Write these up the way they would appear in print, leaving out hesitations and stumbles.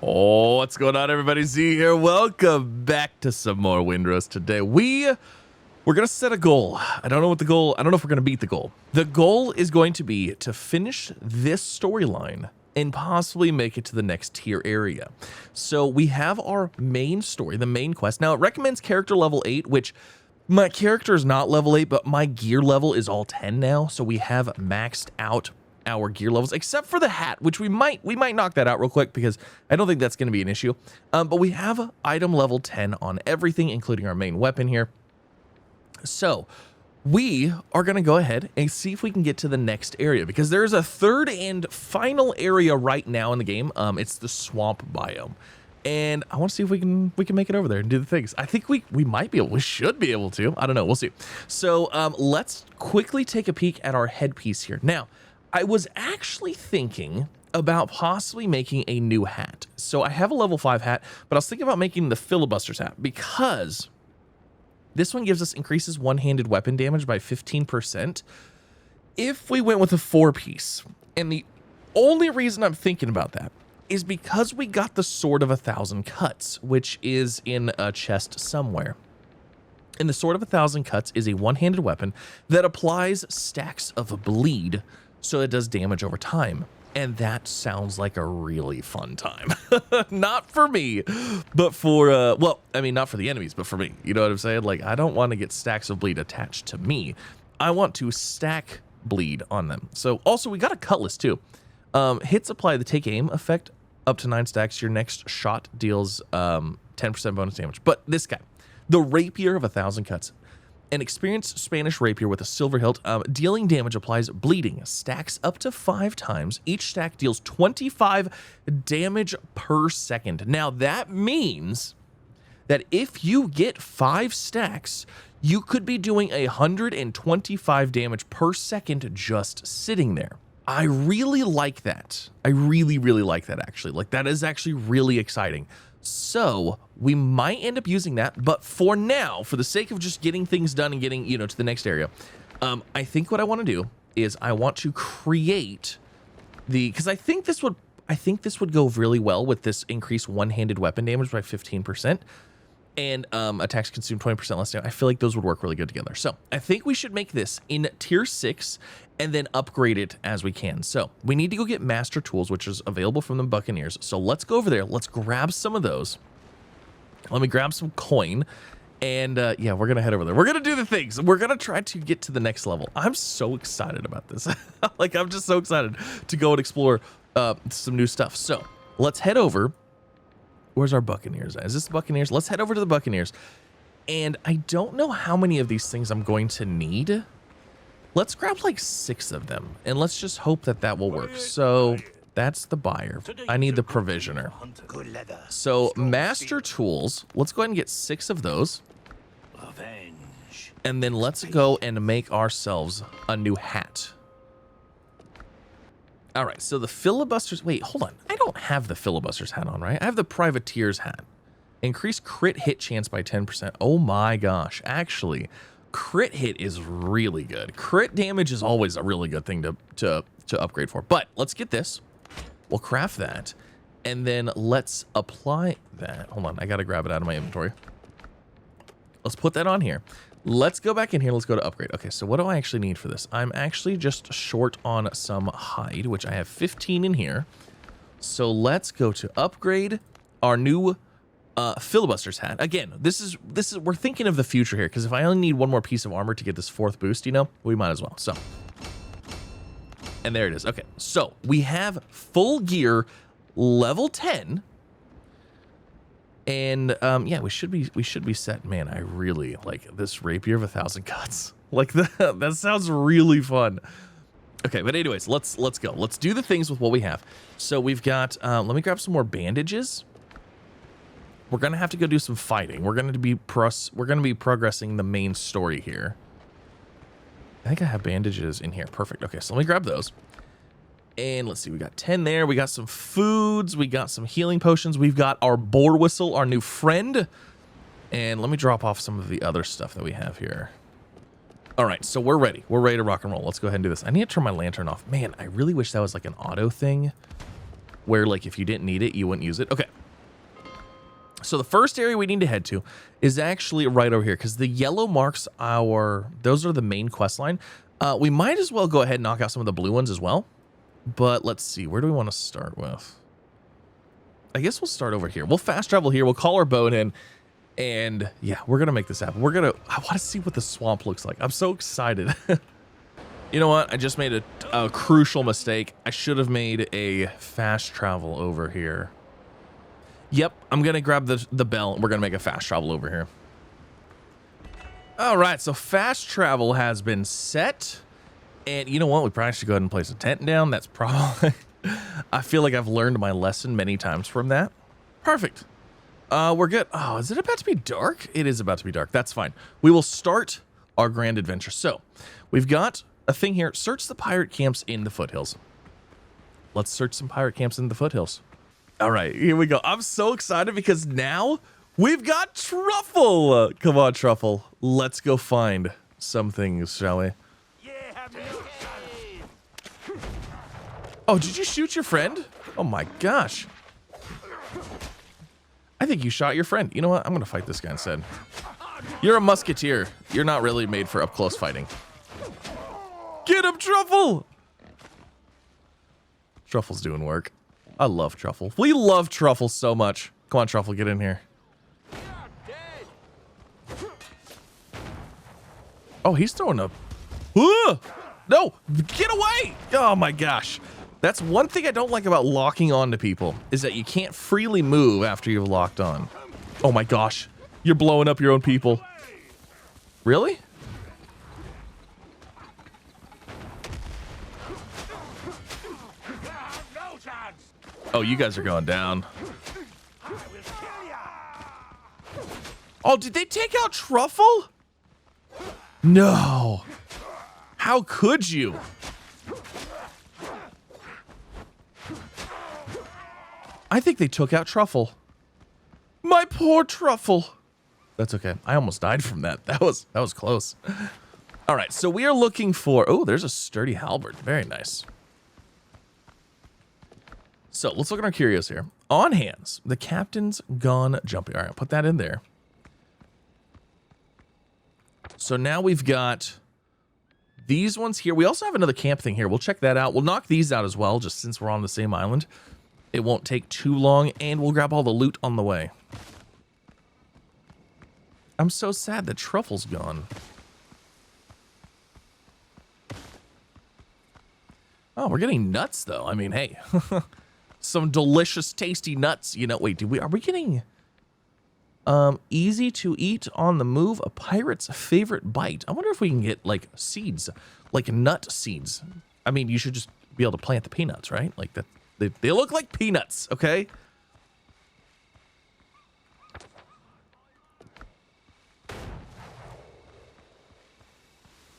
Oh, what's going on, everybody? Z here. Welcome back to some more Windrose. Today we're gonna set a goal. I don't know what the goal. I don't know if we're gonna beat the goal. The goal is going to be to finish this storyline and possibly make it to the next tier area. So we have our main story, the main quest. Now it recommends character level 8, which my character is not level 8, but my gear level is all 10 now. So we have maxed out our gear levels, except for the hat, which we might knock that out real quick because I don't think that's going to be an issue. But we have item level 10 on everything, including our main weapon here. So we are going to go ahead and see if we can get to the next area, because there's a third and final area right now in the game. It's the swamp biome, and I want to see if we can make it over there and do the things. I think we might be able, we should be able to. I don't know. We'll see. So let's quickly take a peek at our headpiece here. Now, I was actually thinking about possibly making a new hat. So I have a level 5 hat, but I was thinking about making the filibuster's hat, because this one gives us increases one-handed weapon damage by 15% if we went with a 4-piece. And the only reason I'm thinking about that is because we got the Sword of 1,000 Cuts, which is in a chest somewhere. And the Sword of 1,000 Cuts is a one-handed weapon that applies stacks of bleed, so it does damage over time. And that sounds like a really fun time. Not for me, but for, well, I mean, not for the enemies, but for me. You know what I'm saying? Like, I don't want to get stacks of bleed attached to me. I want to stack bleed on them. So also, we got a cutlass too. Hits apply the take aim effect up to 9 stacks. Your next shot deals 10% bonus damage. But this guy, the Rapier of 1,000 Cuts. An experienced Spanish rapier with a silver hilt, dealing damage applies bleeding, stacks up to 5 times. Each stack deals 25 damage per second. Now that means that if you get 5 stacks, you could be doing 125 damage per second just sitting there. I really like that. I really like that, actually. Like, that is actually really exciting. So we might end up using that, but for now, for the sake of just getting things done and getting, you know, to the next area, I think what I want to do is I want to create because I think this would go really well with this increased one-handed weapon damage by 15%, and attacks consume 20% less damage. I feel like those would work really good together. So I think we should make this in tier 6 and then upgrade it as we can. So we need to go get master tools, which is available from the Buccaneers. So let's go over there. Let's grab some of those. Let me grab some coin. And yeah, we're going to head over there. We're going to do the things. We're going to try to get to the next level. I'm so excited about this. Like, I'm just so excited to go and explore some new stuff. So let's head over. Where's our Buccaneers at? Is this the Buccaneers? Let's head over to the Buccaneers. And I don't know how many of these things I'm going to need. Let's grab like 6 of them, and let's just hope that that will work. So that's the buyer. I need the provisioner. So master tools, let's go ahead and get 6 of those. And then let's go and make ourselves a new hat. All right, so the filibusters, wait, hold on. I don't have the filibuster's hat on, right? I have the privateer's hat. Increase crit hit chance by 10%. Oh my gosh, actually, crit hit is really good. Crit damage is always a really good thing to upgrade for. But let's get this. We'll craft that. And then let's apply that. Hold on, I gotta grab it out of my inventory. Let's put that on here. Let's go back in here. Let's go to upgrade. Okay, so what do I actually need for this? I'm actually just short on some hide, which I have 15 in here. So let's go to upgrade our new filibuster's hat. Again, this is we're thinking of the future here, because if I only need 1 more piece of armor to get this 4th boost, you know, we might as well. So, and there it is. Okay, so we have full gear, level 10. And yeah, we should be set. Man, I really like this Rapier of 1,000 Cuts. Like, that sounds really fun. Okay, but anyways, let's go. Let's do the things with what we have. So we've got let me grab some more bandages. We're gonna have to go do some fighting. We're gonna be progressing the main story here. I think I have bandages in here. Perfect. Okay, so let me grab those. And let's see, we got 10 there. We got some foods. We got some healing potions. We've got our boar whistle, our new friend. And let me drop off some of the other stuff that we have here. All right, so we're ready. We're ready to rock and roll. Let's go ahead and do this. I need to turn my lantern off. Man, I really wish that was like an auto thing. where like if you didn't need it, you wouldn't use it. Okay. So the first area we need to head to is actually right over here because the yellow marks those are the main quest line. We might as well go ahead and knock out some of the blue ones as well. But let's see, where do we want to start with? I guess we'll start over here. We'll fast travel here. We'll call our boat in. And yeah, we're going to make this happen. I want to see what the swamp looks like. I'm so excited. You know what? I just made a crucial mistake. I should have made a fast travel over here. Yep, I'm going to grab the bell. We're going to make a fast travel over here. All right, so fast travel has been set. And you know what? We probably should go ahead and place a tent down. That's probably... I feel like I've learned my lesson many times from that. Perfect. We're good. Oh, is it about to be dark? It is about to be dark. That's fine. We will start our grand adventure. So, we've got a thing here. Search the pirate camps in the foothills. Let's search some pirate camps in the foothills. All right, here we go. I'm so excited because now we've got Truffle. Come on, Truffle. Let's go find some things, shall we? Oh, did you shoot your friend? Oh my gosh. I think you shot your friend. You know what? I'm going to fight this guy instead. You're a musketeer. You're not really made for up close fighting. Get him, Truffle! Truffle's doing work. I love Truffle. We love Truffle so much. Come on, Truffle, get in here. Oh, he's throwing a... No! Get away! Oh my gosh. That's one thing I don't like about locking on to people, is that you can't freely move after you've locked on. Oh my gosh. You're blowing up your own people. Really? Oh, you guys are going down. Oh, did they take out Truffle? No. How could you? I think they took out Truffle. My poor Truffle. That's okay. I almost died from that. That was close. All right, so we are looking for... Oh, there's a sturdy halberd. Very nice. So let's look at our curios here. On hands, the captain's gone jumping. All right, I'll put that in there. So now we've got these ones here. We also have another camp thing here. We'll check that out. We'll knock these out as well, just since we're on the same island. It won't take too long, and we'll grab all the loot on the way. I'm so sad that Truffle's gone. Oh, we're getting nuts, though. I mean, hey. Some delicious, tasty nuts. You know, wait, are we getting... easy to eat on the move, a pirate's favorite bite. I wonder if we can get, like, seeds. Like, nut seeds. I mean, you should just be able to plant the peanuts, right? Like, that. They look like peanuts, okay?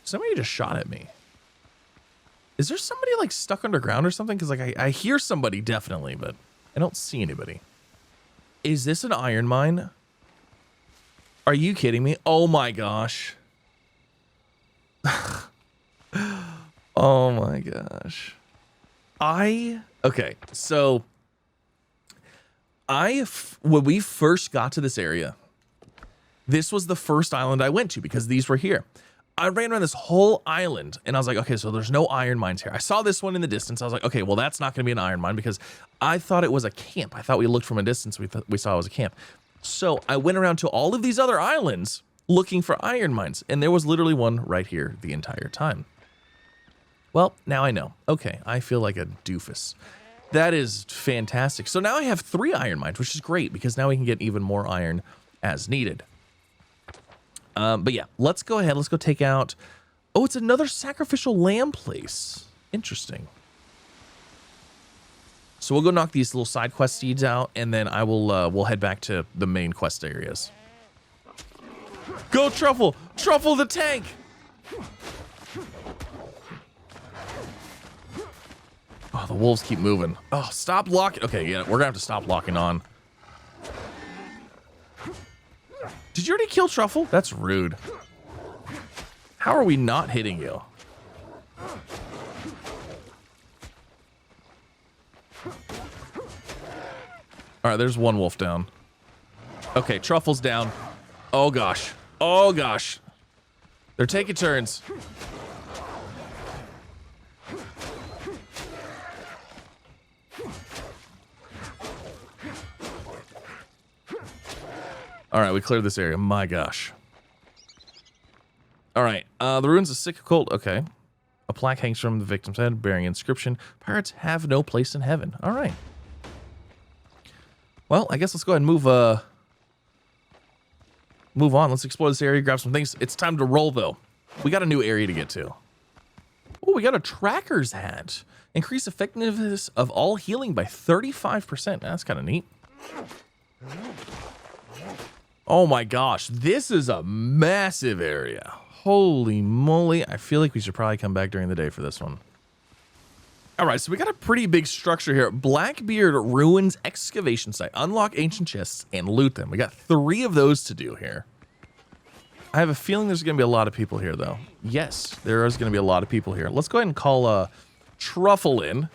Somebody just shot at me. Is there somebody, like, stuck underground or something? Because, like, I hear somebody, definitely, but I don't see anybody. Is this an iron mine? Are you kidding me? Oh, my gosh. Oh, my gosh. Okay, so... when we first got to this area, this was the first island I went to because these were here. I ran around this whole island and I was like, okay, so there's no iron mines here. I saw this one in the distance. I was like, okay, well, that's not going to be an iron mine because I thought it was a camp. I thought we looked from a distance. We saw it was a camp. So I went around to all of these other islands looking for iron mines. And there was literally one right here the entire time. Well, now I know. Okay, I feel like a doofus. That is fantastic. So now I have 3 iron mines, which is great because now we can get even more iron as needed. But yeah, let's go ahead. Let's go take out... Oh, it's another sacrificial lamb place. Interesting. So we'll go knock these little side quest seeds out, and then I will we'll head back to the main quest areas. Go, Truffle! Truffle the tank! Oh, the wolves keep moving. Oh, stop locking. Okay, yeah, we're gonna have to stop locking on. Did you already kill Truffle? That's rude. How are we not hitting you? All right, there's one wolf down. Okay, truffle's down. Oh gosh. Oh gosh. They're taking turns. All right, we cleared this area. My gosh. All right, the ruins of sick cold. Okay. A plaque hangs from the victim's head, bearing inscription, "Pirates have no place in heaven." All right. Well, I guess let's go ahead and move on. Let's explore this area, grab some things. It's time to roll, though. We got a new area to get to. Oh, we got a tracker's hat. Increase effectiveness of all healing by 35%. That's kind of neat. Oh my gosh, this is a massive area. Holy moly. I feel like we should probably come back during the day for this one. All right, so we got a pretty big structure here. Blackbeard Ruins Excavation Site. Unlock ancient chests and loot them. We got 3 of those to do here. I have a feeling there's going to be a lot of people here, though. Yes, there is going to be a lot of people here. Let's go ahead and call Truffle in.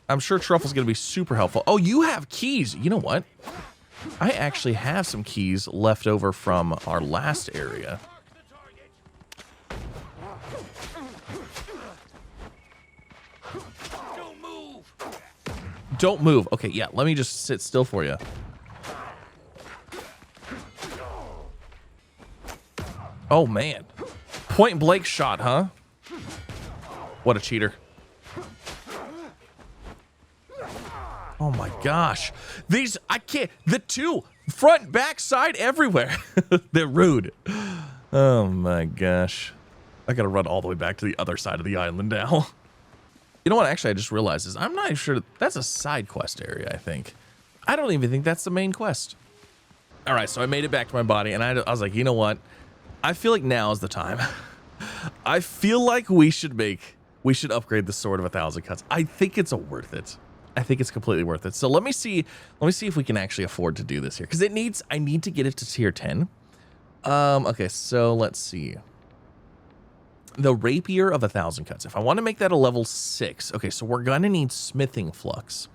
I'm sure Truffle's going to be super helpful. Oh, you have keys. You know what? I actually have some keys left over from our last area. Don't move. Okay, yeah, let me just sit still for you. Oh, man. Point blank shot, huh? What a cheater. Oh, my gosh. These, I can't. The 2, front, back, side, everywhere. They're rude. Oh, my gosh. I got to run all the way back to the other side of the island now. You know what? Actually, I just realized is I'm not even sure. That's a side quest area, I think. I don't even think that's the main quest. All right, so I made it back to my body, and I was like, you know what? I feel like now is the time. I feel like we should upgrade the Sword of 1,000 Cuts. I think it's worth it. I think it's completely worth it. So let me see if we can actually afford to do this here, because I need to get it to tier 10. Okay, so let's see. The Rapier of 1,000 Cuts. If I want to make that a level 6, okay, so we're gonna need smithing flux.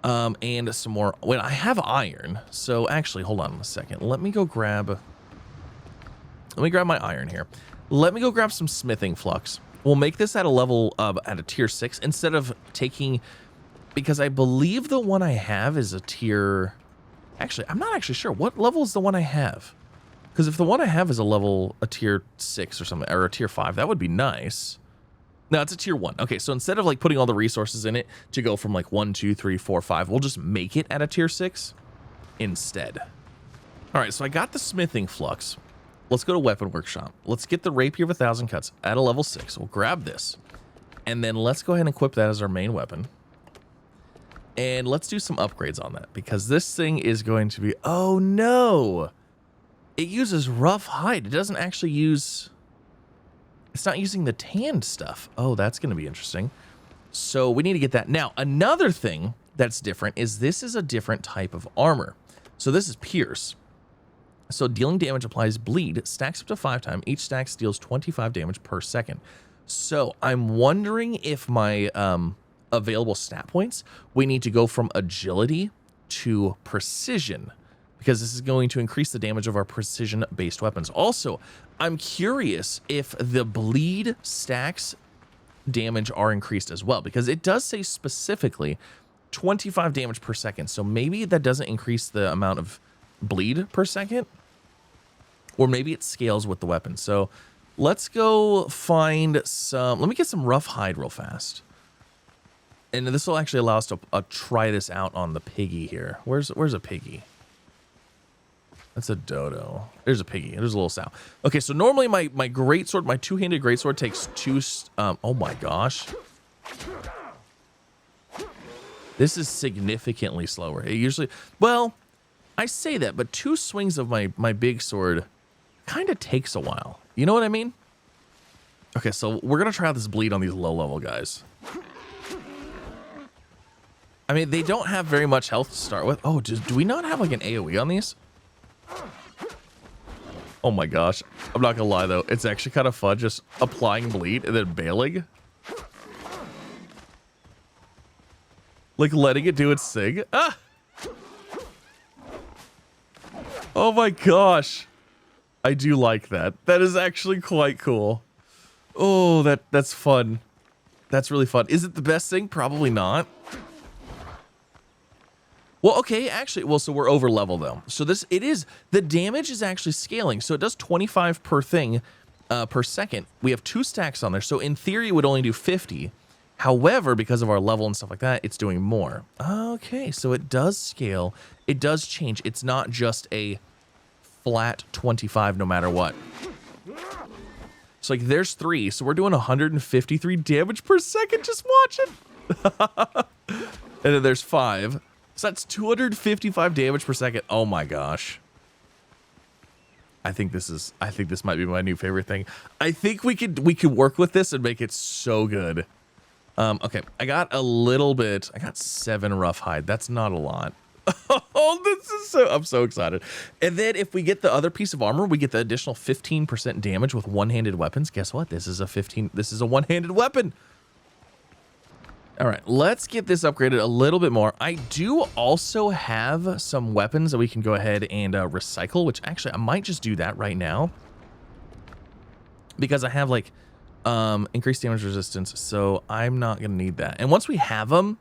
And some more. Wait, I have iron. So actually, hold on a second. Let me grab my iron here. Let me go grab some smithing flux. We'll make this at a level at a tier 6 instead of taking, because I believe the one I have is a tier. Actually, I'm not actually sure. What level is the one I have? Because if the one I have is a tier 6 or something, or a tier 5, that would be nice. No, it's a tier 1. Okay, so instead of like putting all the resources in it to go from like 1, 2, 3, 4, 5, we'll just make it at a tier 6 instead. All right, so I got the smithing flux. Let's go to Weapon Workshop. Let's get the Rapier of 1,000 Cuts at a level 6. We'll grab this. And then let's go ahead and equip that as our main weapon. And let's do some upgrades on that, because this thing is going to be... Oh, no! It uses rough hide. It doesn't actually use... It's not using the tanned stuff. Oh, that's going to be interesting. So we need to get that. Now, another thing that's different is this is a different type of armor. So this is Pierce. So dealing damage applies bleed, stacks up to 5 times. Each stack deals 25 damage per second. So I'm wondering if my available stat points, we need to go from agility to precision, because this is going to increase the damage of our precision-based weapons. Also, I'm curious if the bleed stacks damage are increased as well, because it does say specifically 25 damage per second. So maybe that doesn't increase the amount of bleed per second, or maybe it scales with the weapon. So let's go find some... Let me get some rough hide real fast. And this will actually allow us to try this out on the piggy here. Where's a piggy? That's a dodo. There's a piggy. There's a little sow. Okay, so normally my greatsword, my two-handed greatsword takes 2... oh my gosh. This is significantly slower. It usually... Well, I say that, but 2 swings of my big sword kind of takes a while. You know what I mean? Okay, so we're going to try out this bleed on these low-level guys. I mean, they don't have very much health to start with. Oh, do we not have like an AoE on these? Oh my gosh. I'm not gonna lie though. It's actually kind of fun just applying bleed and then bailing. Like letting it do its thing. Ah! Oh my gosh. I do like that. That is actually quite cool. Oh, that's fun. That's really fun. Is it the best thing? Probably not. Well, okay, actually, well, so we're over level though. So the damage is actually scaling. So it does 25 per thing per second. We have 2 stacks on there. So in theory, it would only do 50. However, because of our level and stuff like that, it's doing more. Okay, so it does scale. It does change. It's not just a flat 25 no matter what. So like there's 3, so we're doing 153 damage per second. Just watch it. And then there's 5, so that's 255 damage per second. Oh my gosh. I think this might be my new favorite thing. I think we could work with this and make it so good. Okay, I got 7 rough hide. That's not a lot. Oh, this is I'm so excited. And then if we get the other piece of armor, we get the additional 15% damage with one-handed weapons. Guess what? This is a one-handed weapon. All right, let's get this upgraded a little bit more. I do also have some weapons that we can go ahead and recycle, which actually I might just do that right now. Because I have like increased damage resistance, so I'm not going to need that. And once we have them,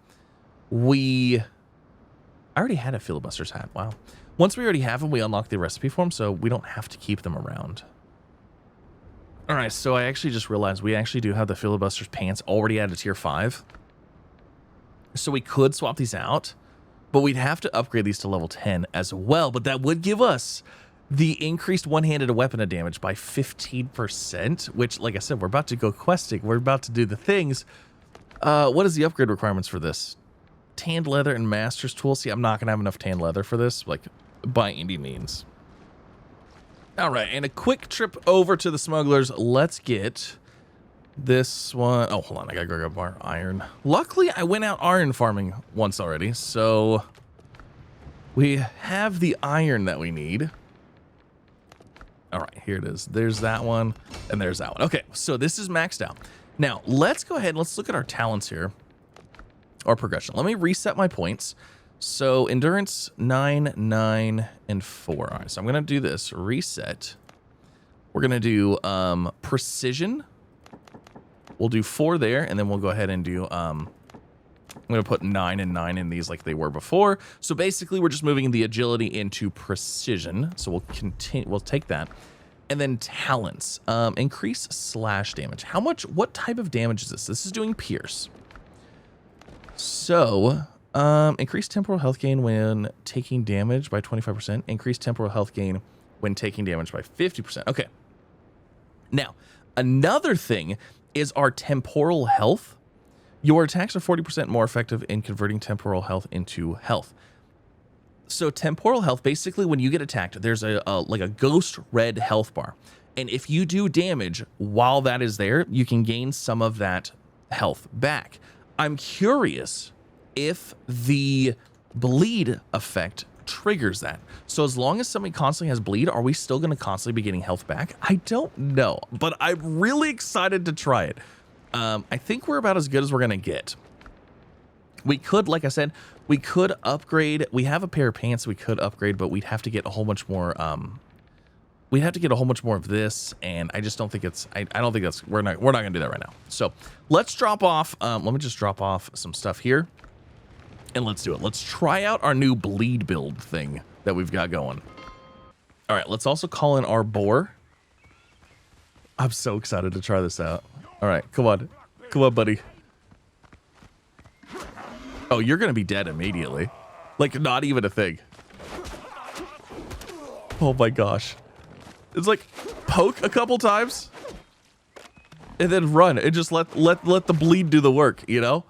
I already had a filibuster's hat. Wow. Once we already have them, we unlock the recipe for them, so we don't have to keep them around. All right, so I actually just realized we actually do have the filibuster's pants already at a tier 5. So we could swap these out, but we'd have to upgrade these to level 10 as well. But that would give us the increased one-handed weapon damage by 15%, which, like I said, we're about to go questing. We're about to do the things. What is the upgrade requirements for this? Tanned leather and master's tool. See, I'm not gonna have enough tanned leather for this, like by any means. All right, and a quick trip over to the smugglers. Let's get this one. Oh, hold on, I gotta go grab more iron. Luckily, I went out iron farming once already, so we have the iron that we need. All right, here it is. There's that one, and there's that one. Okay, so this is maxed out. Now, let's go ahead and let's look at our talents here. Or progression. Let me reset my points. So endurance 9, 9, and 4. All right, so I'm gonna do this. Reset. We're gonna do precision. We'll do 4 there, and then we'll go ahead and do I'm gonna put 9 and 9 in these like they were before. So basically, we're just moving the agility into precision. So we'll continue. We'll take that, and then talents. Increase slash damage. How much? What type of damage is this? This is doing pierce. So, increase temporal health gain when taking damage by 25%. Increase temporal health gain when taking damage by 50%. Okay. Now, another thing is our temporal health. Your attacks are 40% more effective in converting temporal health into health. So, temporal health, basically, when you get attacked, there's like a ghost red health bar. And if you do damage while that is there, you can gain some of that health back. I'm curious if the bleed effect triggers that. So as long as somebody constantly has bleed, are we still going to constantly be getting health back? I don't know, but I'm really excited to try it. I think we're about as good as we're going to get. We could, like I said, we could upgrade. We have a pair of pants we could upgrade, but we'd have to get a whole bunch more. We'd have to get a whole bunch more of this, and I just don't think it's. I don't think that's. We're not gonna do that right now. So let's drop off. Let me just drop off some stuff here, and let's do it. Let's try out our new bleed build thing that we've got going. All right, let's also call in our boar. I'm so excited to try this out. All right, come on, buddy. Oh, you're gonna be dead immediately, like not even a thing. Oh my gosh. It's like poke a couple times and then run and just let the bleed do the work, you know?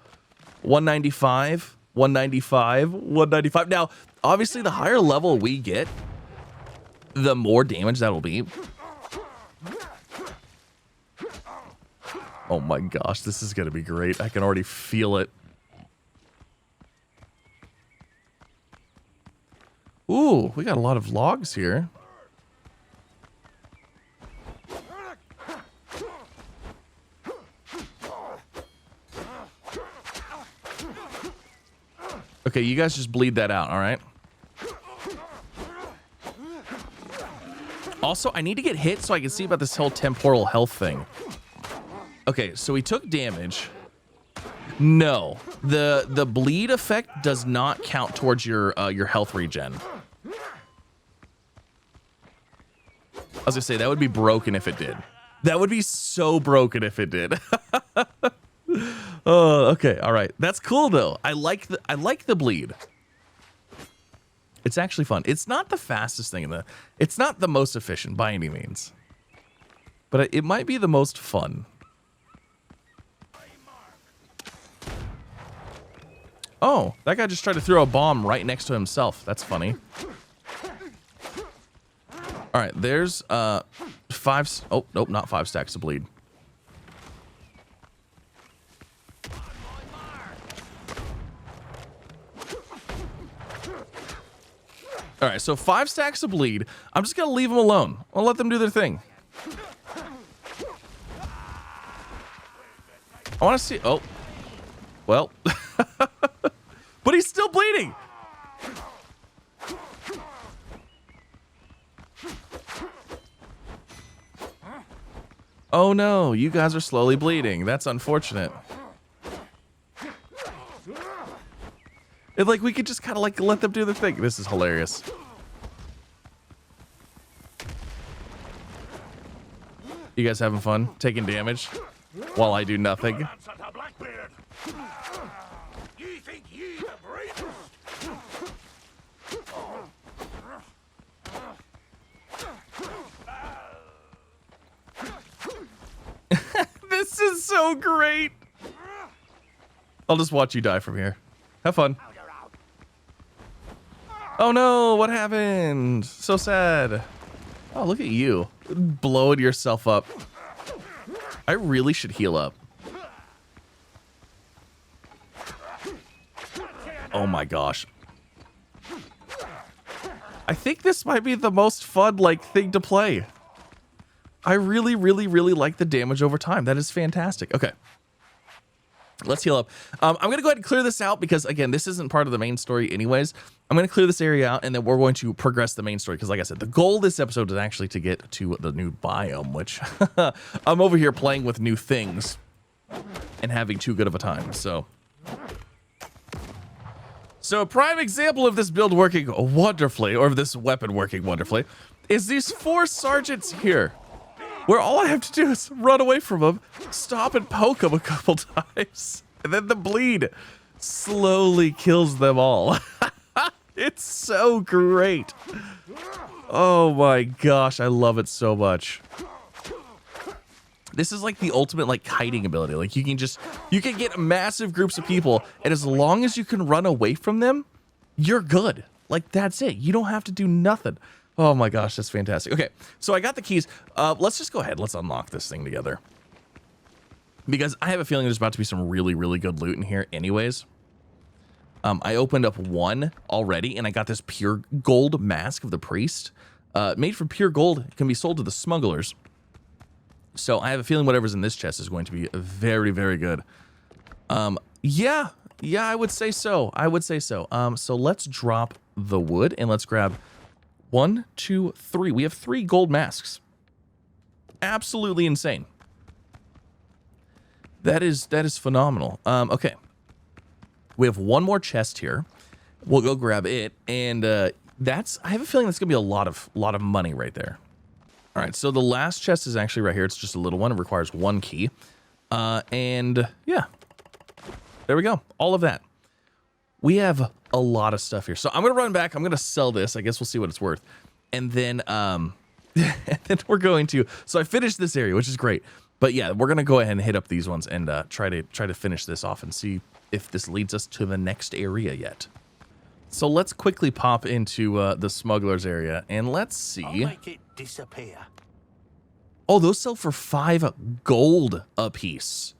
195, 195, 195. Now, obviously the higher level we get, the more damage that'll be. Oh my gosh, this is gonna be great. I can already feel it. Ooh, we got a lot of logs here. Okay, you guys just bleed that out, all right? Also, I need to get hit so I can see about this whole temporal health thing. Okay, so he took damage. No, the bleed effect does not count towards your health regen. I was gonna say that would be broken if it did. That would be so broken if it did. Oh, okay, all right. That's cool though. I like the bleed. It's actually fun. It's not the fastest thing it's not the most efficient by any means, but it might be the most fun. Oh, that guy just tried to throw a bomb right next to himself. That's funny. All right, there's oh, nope, not 5 stacks of bleed. All right, so 5 stacks of bleed. I'm just gonna leave them alone. I'll let them do their thing. I want to see. Oh, well, but he's still bleeding. Oh no, you guys are slowly bleeding. That's unfortunate. It's like we could just kind of like let them do the thing. This is hilarious. You guys having fun taking damage while I do nothing? This is so great. I'll just watch you die from here. Have fun. Oh no, what happened? So sad. Oh, look at you. Blowing yourself up. I really should heal up. Oh my gosh. I think this might be the most fun, like, thing to play. I really, really, really like the damage over time. That is fantastic. Okay. Let's heal up. I'm going to go ahead and clear this out because, again, this isn't part of the main story anyways. I'm going to clear this area out, and then we're going to progress the main story because, like I said, the goal of this episode is actually to get to the new biome, which I'm over here playing with new things and having too good of a time. So a prime example of this build working wonderfully, or of this weapon working wonderfully, is these 4 sergeants here, where all I have to do is run away from them, stop and poke them a couple times, and then the bleed slowly kills them all. It's so great. Oh my gosh, I love it so much. This is like the ultimate like kiting ability. Like you can get massive groups of people, and as long as you can run away from them, you're good. Like that's it. You don't have to do nothing. Oh my gosh, that's fantastic. Okay, so I got the keys. Let's just go ahead. Let's unlock this thing together. Because I have a feeling there's about to be some really, really good loot in here anyways. I opened up one already, and I got this pure gold mask of the priest. Made from pure gold. It can be sold to the smugglers. So I have a feeling whatever's in this chest is going to be very, very good. Yeah, I would say so. I would say so. So let's drop the wood, and let's grab 1, 2, 3. We have 3 gold masks. Absolutely insane. That is phenomenal. Okay. We have one more chest here. We'll go grab it, and I have a feeling that's gonna be a lot of money right there. All right, so the last chest is actually right here. It's just a little one. It requires 1 key. And yeah, there we go. All of that. We have a lot of stuff here. So I'm gonna run back. I'm gonna sell this. I guess we'll see what it's worth. And then and then we're going to. So I finished this area, which is great. But yeah, we're gonna go ahead and hit up these ones and try to finish this off and see if this leads us to the next area yet. So let's quickly pop into the smugglers area and let's see. I'll make it disappear. Oh, those sell for 5 gold a piece.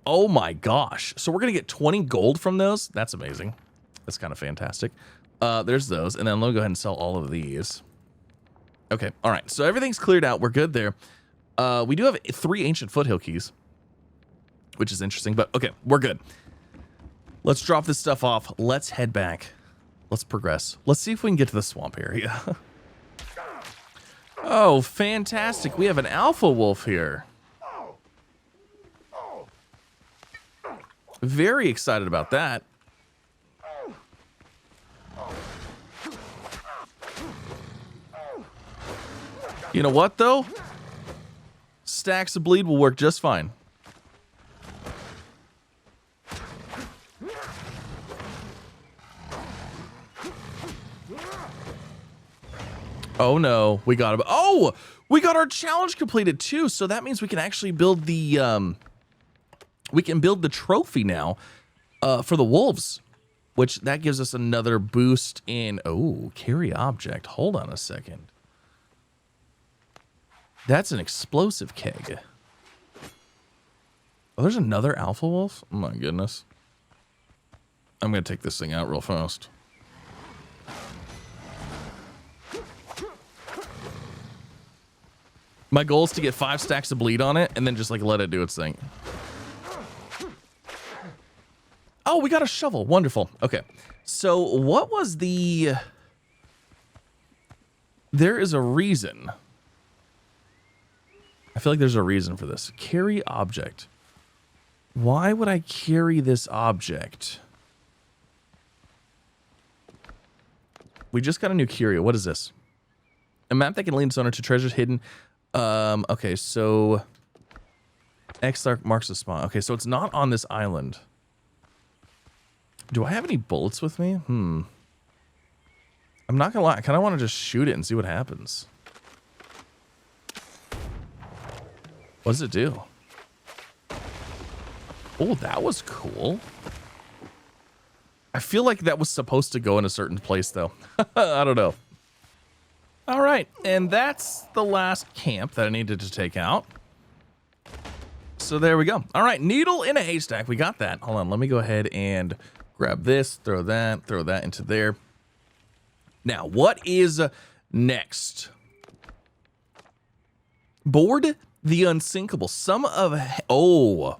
Oh my gosh. So we're gonna get 20 gold from those. That's amazing. That's kind of fantastic. There's those, and then let me go ahead and sell all of these. Okay, all right. So everything's cleared out. We're good there. We do have 3 ancient foothill keys, which is interesting, but okay, we're good. Let's drop this stuff off. Let's head back. Let's progress. Let's see if we can get to the swamp area. Oh, fantastic. We have an alpha wolf here. Very excited about that. You know what, though? Stacks of bleed will work just fine. Oh no, we got him. Oh, we got our challenge completed too. So that means we can actually build the trophy now for the wolves, which that gives us another boost in. Oh, carry object. Hold on a second. That's an explosive keg. Oh, there's another alpha wolf. Oh my goodness. I'm gonna take this thing out real fast. My goal is to get 5 stacks of bleed on it and then just like let it do its thing. Oh, we got a shovel. Wonderful. Okay. So what was the... There is a reason. I feel like there's a reason for this. Carry object. Why would I carry this object? We just got a new curio. What is this? A map that can lead its owner to treasures hidden. Okay, so X marks the spot. Okay, so it's not on this island. Do I have any bullets with me? I'm not gonna lie, I kind of want to just shoot it and see what happens. What does it do? Oh, that was cool. I feel like that was supposed to go in a certain place, though. I don't know. All right, and that's the last camp that I needed to take out. So there we go. All right, needle in a haystack. We got that. Hold on, let me go ahead and grab this, throw that into there. Now, what is next? Board the unsinkable. Some of... Oh.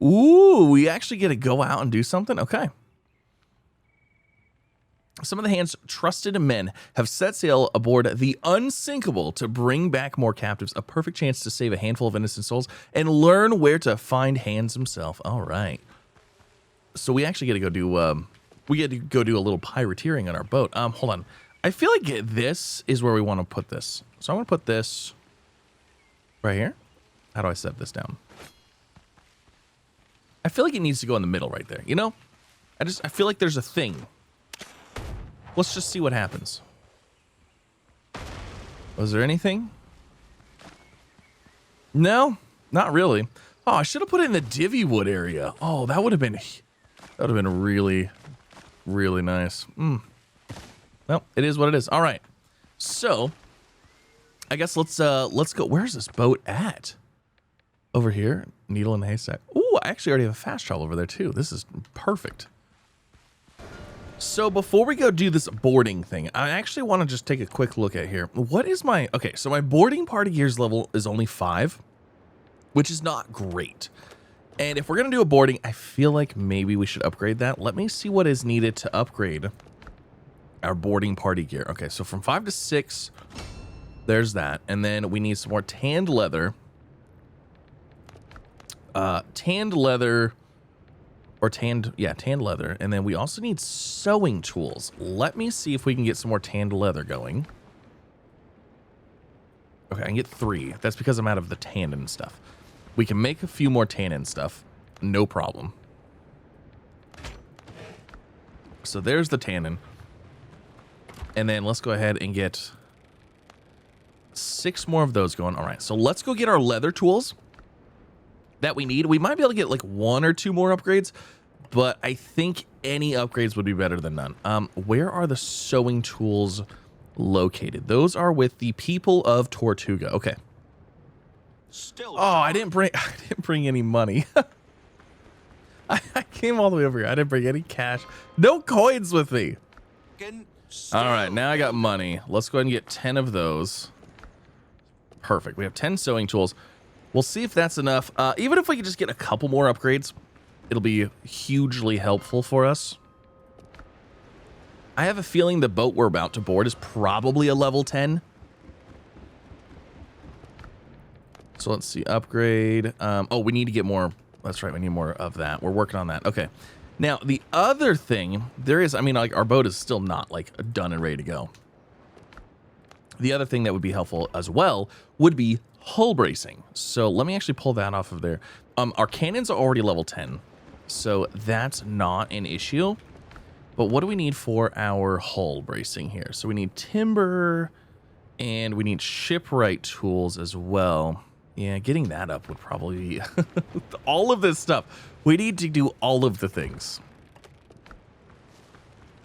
Ooh, we actually get to go out and do something? Okay. Some of the hand's trusted men have set sail aboard the unsinkable to bring back more captives. A perfect chance to save a handful of innocent souls and learn where to find Hands himself. All right. So we actually get to go do a little pirateering on our boat. Hold on. I feel like this is where we want to put this. So I'm going to put this right here. How do I set this down? I feel like it needs to go in the middle right there. You know, I feel like there's a thing. Let's just see what happens. Was there anything? No, not really. Oh, I should have put it in the divvy wood area. Oh, that would have been really, really nice. Well, it is what it is. All right. So, I guess let's go. Where's this boat at? Over here, needle in the haystack. Ooh, I actually already have a fast travel over there too. This is perfect. So before we go do this boarding thing, I actually want to just take a quick look at here. What is my... Okay, so my boarding party gears level is only 5, which is not great. And if we're going to do a boarding, I feel like maybe we should upgrade that. Let me see what is needed to upgrade our boarding party gear. Okay, so from 5 to 6, there's that. And then we need some more tanned leather. Tanned leather... Or tanned leather. And then we also need sewing tools. Let me see if we can get some more tanned leather going. Okay, I can get 3. That's because I'm out of the tannin stuff. We can make a few more tannin stuff. No problem. So there's the tannin. And then let's go ahead and get 6 more of those going. All right, so let's go get our leather tools that we need. We might be able to get like 1 or 2 more upgrades, but I think any upgrades would be better than none. Where are the sewing tools located? Those are with the people of Tortuga. Okay. Still. Oh, I didn't bring any money. I came all the way over here. I didn't bring any cash. No coins with me. All right, now I got money. Let's go ahead and get 10 of those. Perfect. We have 10 sewing tools. We'll see if that's enough. Even if we could just get a couple more upgrades, It'll be hugely helpful for us. I have a feeling the boat we're about to board is probably a level 10. So let's see, upgrade. Oh, we need to get more. That's right, we need more of that. We're working on that. Okay. Now, the other thing, there is, I mean, like, our boat is still not, like, done and ready to go. The other thing that would be helpful as well would be hull bracing. So let me actually pull that off of there. Our cannons are already level 10, so that's not an issue. But what do we need for our hull bracing here? So we need timber, and we need shipwright tools as well. Yeah, getting that up would probably be all of this stuff. We need to do all of the things.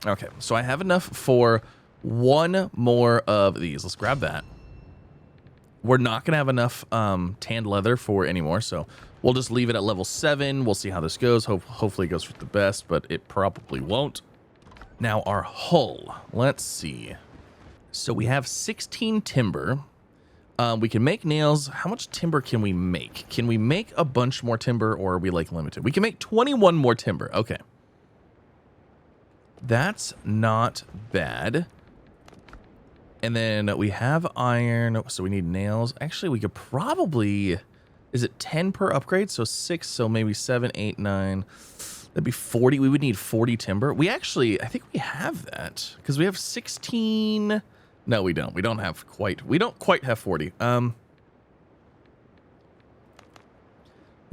Okay, so I have enough for one more of these. Let's grab that. We're not going to have enough tanned leather for anymore, so we'll just leave it at level 7. We'll see how this goes. Hopefully it goes for the best, but it probably won't. Now, our hull. Let's see. So we have 16 timber. We can make nails. How much timber can we make? Can we make a bunch more timber, or are we, like, limited? We can make 21 more timber. Okay. That's not bad. And then we have iron, so we need nails. Actually, we could probably... Is it 10 per upgrade? So 6, so maybe 7, 8, 9... That'd be 40. We would need 40 timber. We actually, I think we have that because we have 16. No, we don't. We don't have quite. We don't quite have 40. Let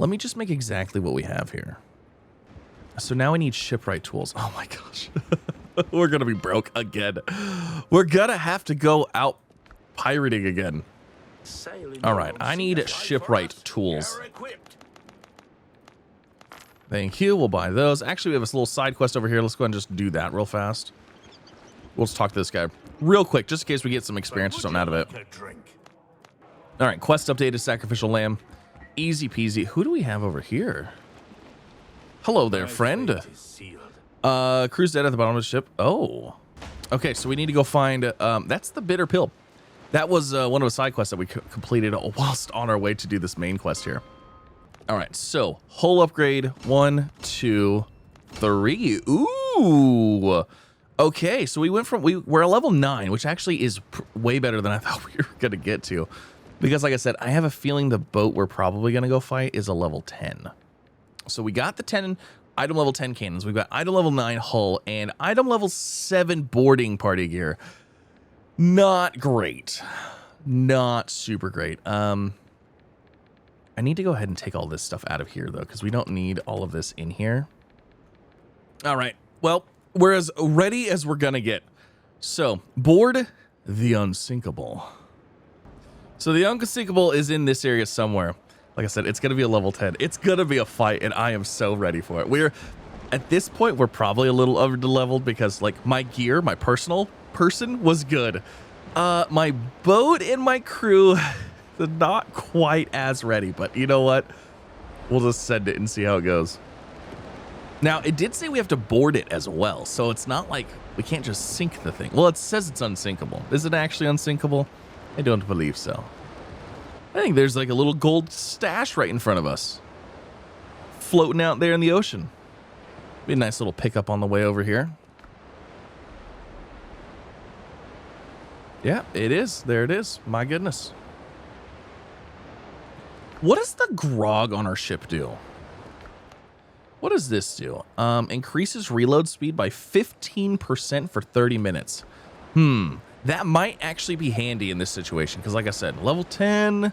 me just make exactly what we have here. So now I need shipwright tools. Oh my gosh. We're going to be broke again. We're going to have to go out pirating again. All right. I need shipwright tools. Thank you. We'll buy those. Actually, we have this little side quest over here. Let's go ahead and just do that real fast. We'll just talk to this guy real quick, just in case we get some experience or something out of it. All right. Quest updated. Sacrificial lamb. Easy peasy. Who do we have over here? Hello there, friend. Crew's dead at the bottom of the ship. Oh. Okay, so we need to go find... that's the bitter pill. That was one of the side quests that we completed whilst on our way to do this main quest here. All right, so hull upgrade 1, 2, 3. Ooh. Okay, so we went from we're a level 9, which actually is way better than I thought we were gonna get to, because like I said, I have a feeling the boat we're probably gonna go fight is a level 10. So we got the 10 item level 10 cannons. We've got item level 9 hull and item level 7 boarding party gear. Not great. Not super great. I need to go ahead and take all this stuff out of here, though, because we don't need all of this in here. All right. Well, we're as ready as we're going to get. So, board the unsinkable. So, the unsinkable is in this area somewhere. Like I said, it's going to be a level 10. It's going to be a fight, and I am so ready for it. At this point, we're probably a little over-leveled because, like, my gear, my personal person was good. My boat and my crew... not quite as ready, but you know what? We'll just send it and see how it goes. Now, it did say we have to board it as well, so it's not like we can't just sink the thing. Well, it says it's unsinkable. Is it actually unsinkable? I don't believe so. I think there's like a little gold stash right in front of us, floating out there in the ocean. Be a nice little pickup on the way over here. Yeah, it is. There it is. My goodness. What does the grog on our ship do? What does this do? Increases reload speed by 15% for 30 minutes. That might actually be handy in this situation. Because like I said, level 10,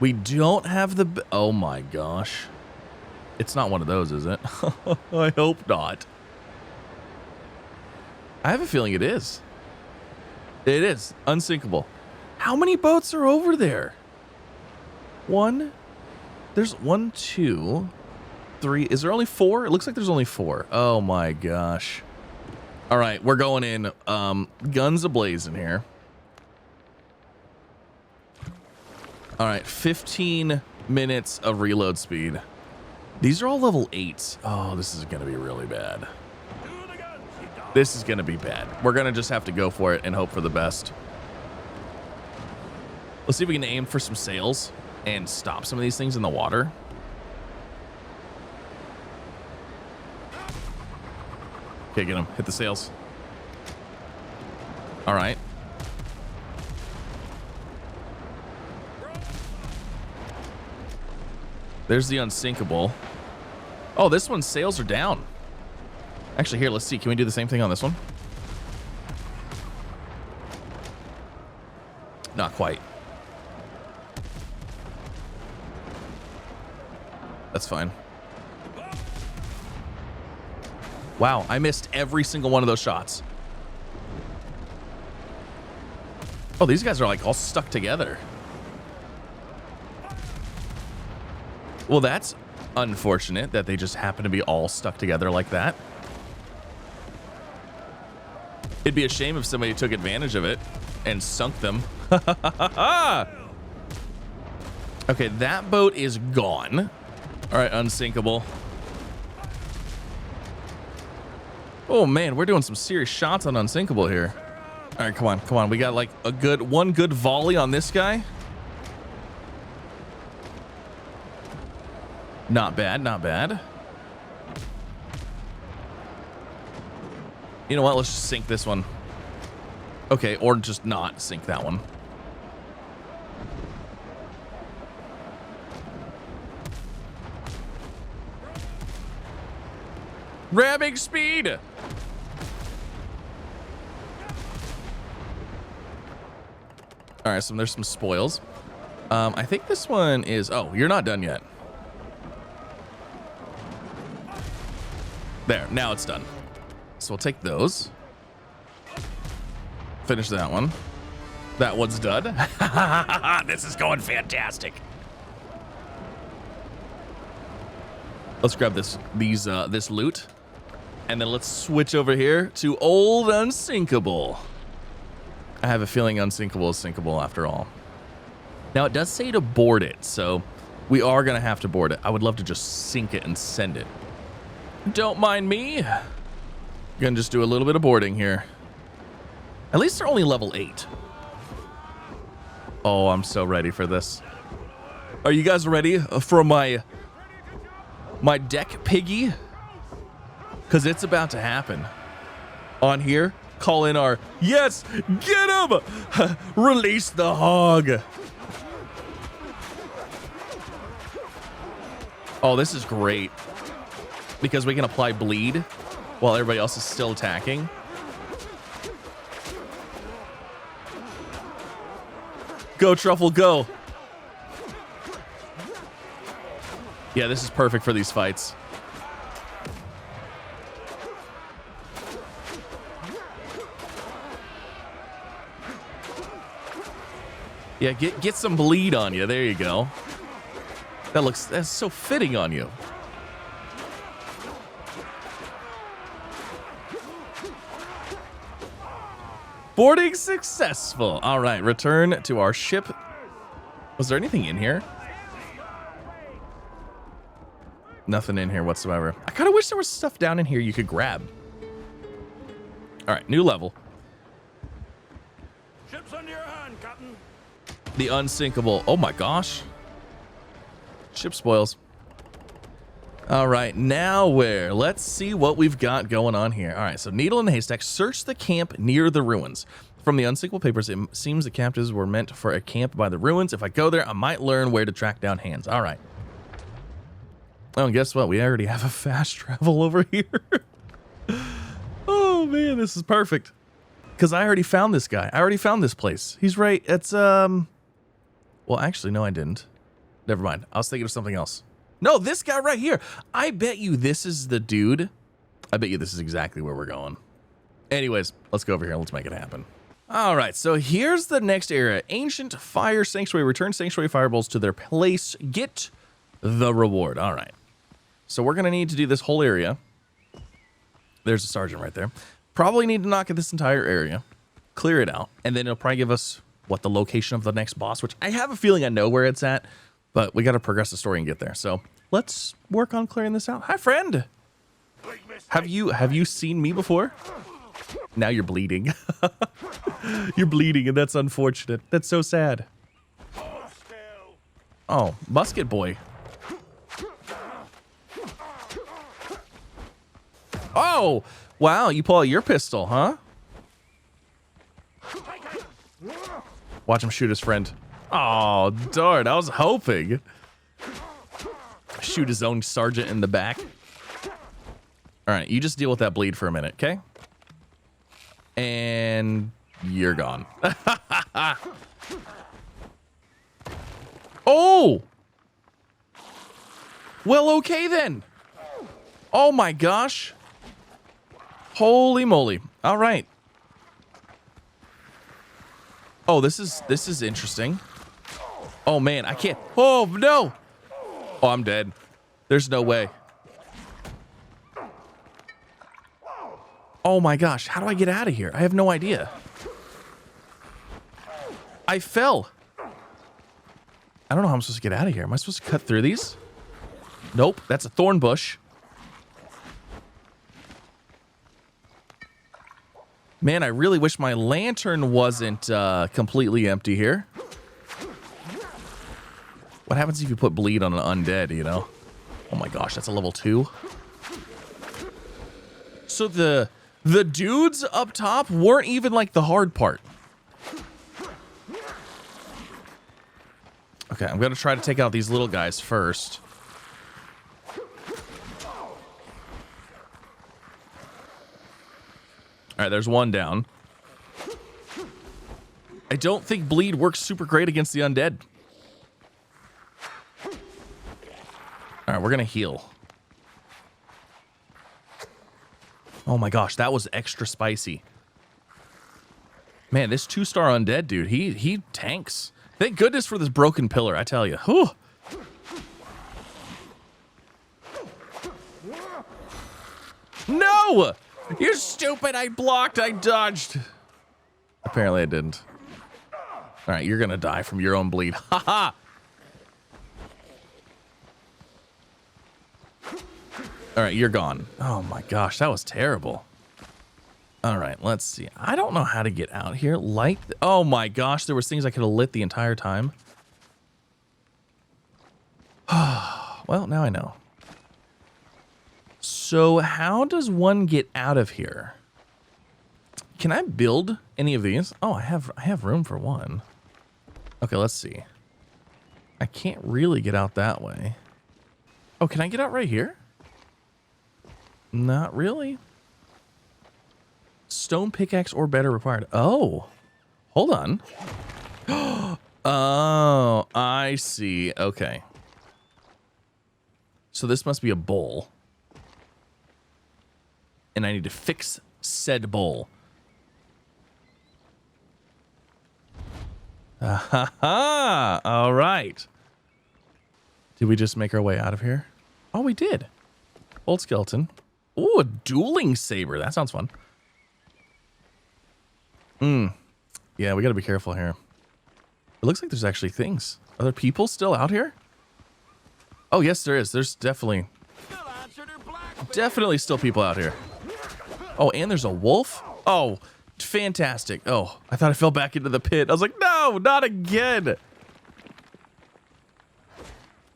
we don't have the... Oh my gosh. It's not one of those, is it? I hope not. I have a feeling it is. It is. Unsinkable. How many boats are over there? There's 1, 2, 3. Is there only 4? It looks like there's only 4. Oh my gosh. All right, we're going in guns a-blazing here. All right, 15 minutes of reload speed. These are all level 8s. Oh, this is going to be really bad. This is going to be bad. We're going to just have to go for it and hope for the best. Let's see if we can aim for some sails and stop some of these things in the water. Okay, get him. Hit the sails. All right. There's the unsinkable. Oh, this one's sails are down. Actually, here, let's see. Can we do the same thing on this one? Not quite. That's fine. Wow, I missed every single one of those shots. Oh, these guys are like all stuck together. Well, that's unfortunate that they just happen to be all stuck together like that. It'd be a shame if somebody took advantage of it and sunk them. Okay, that boat is gone. All right, unsinkable. Oh man, we're doing some serious shots on unsinkable here. All right, come on, come on. We got like one good volley on this guy. Not bad, not bad. You know what? Let's just sink this one. Okay, or just not sink that one. Ramming speed. All right, so there's some spoils. I think this one is... Oh, you're not done yet. There, now it's done. So we'll take those. Finish that one. That one's done. This is going fantastic. Let's grab this loot. And then let's switch over here to old unsinkable. I have a feeling unsinkable is sinkable after all. Now it does say to board it, so we are gonna have to board it. I would love to just sink it and send it. Don't mind me. Gonna just do a little bit of boarding here. At least they're only level 8. Oh, I'm so ready for this. Are you guys ready for my deck piggy? Because it's about to happen. On here, call in our, yes, get him! Release the hog. Oh, this is great. Because we can apply bleed while everybody else is still attacking. Go, Truffle, go. Yeah, this is perfect for these fights. Yeah, get some bleed on you. There you go. That's so fitting on you. Boarding successful. All right, return to our ship. Was there anything in here? Nothing in here whatsoever. I kind of wish there was stuff down in here you could grab. All right, new level. Ship's under your hand, Captain. The unsinkable. Oh my gosh. Ship spoils. All right, now where? Let's see what we've got going on here. All right, so needle in the haystack. Search the camp near the ruins. From the unsinkable papers, it seems the captives were meant for a camp by the ruins. If I go there, I might learn where to track down hands. All right. Oh, and guess what? We already have a fast travel over here. Oh man, this is perfect. Because I already found this guy. I already found this place. He's right. It's well, actually, no, I didn't. Never mind. I was thinking of something else. No, this guy right here. I bet you this is the dude. I bet you this is exactly where we're going. Anyways, let's go over here. Let's make it happen. All right, so here's the next area. Ancient Fire Sanctuary. Return Sanctuary Fireballs to their place. Get the reward. All right. So we're going to need to do this whole area. There's a sergeant right there. Probably need to knock at this entire area. Clear it out. And then it'll probably give us, what, the location of the next boss, which I have a feeling I know where it's at. But we got to progress the story and get there. So let's work on clearing this out. Hi, friend. Have you seen me before? Now you're bleeding. You're bleeding, and that's unfortunate. That's so sad. Oh, musket boy. Oh, Oh, wow. You pull out your pistol, huh? Watch him shoot his friend. Oh, darn. I was hoping. Shoot his own sergeant in the back. All right, you just deal with that bleed for a minute, okay? And you're gone. Oh! Well, okay then. Oh my gosh. Holy moly. All right. Oh, this is interesting. Oh man, I can't. Oh no. Oh, I'm dead. There's no way. Oh my gosh, how do I get out of here? I have no idea. I fell. I don't know how I'm supposed to get out of here. Am I supposed to cut through these? Nope, that's a thorn bush. Man, I really wish my lantern wasn't completely empty here. What happens if you put bleed on an undead, you know? Oh my gosh, that's a level 2. So the dudes up top weren't even like the hard part. Okay, I'm gonna try to take out these little guys first. All right, there's one down. I don't think bleed works super great against the undead. All right, we're gonna heal. Oh my gosh, that was extra spicy. Man, this 2-star undead dude, he tanks. Thank goodness for this broken pillar, I tell you. Whew. No! You're stupid, I blocked, I dodged. Apparently I didn't. All right, you're gonna die from your own bleed. Haha! All right, you're gone. Oh my gosh, that was terrible. All right, let's see. I don't know how to get out here. Light. Oh my gosh, there was things I could have lit the entire time. Well, now I know. So how does one get out of here? Can I build any of these? Oh, I have room for one. Okay, let's see. I can't really get out that way. Oh, can I get out right here? Not really. Stone pickaxe or better required. Oh, hold on. Oh, I see. Okay. So this must be a bowl. And I need to fix said bowl. Ha! All right. Did we just make our way out of here? Oh, we did. Old skeleton. Ooh, a dueling saber. That sounds fun. Yeah, we got to be careful here. It looks like there's actually things. Are there people still out here? Oh, yes, there is. There's definitely still people out here. Oh, and there's a wolf? Oh, fantastic. Oh, I thought I fell back into the pit. I was like, no, not again.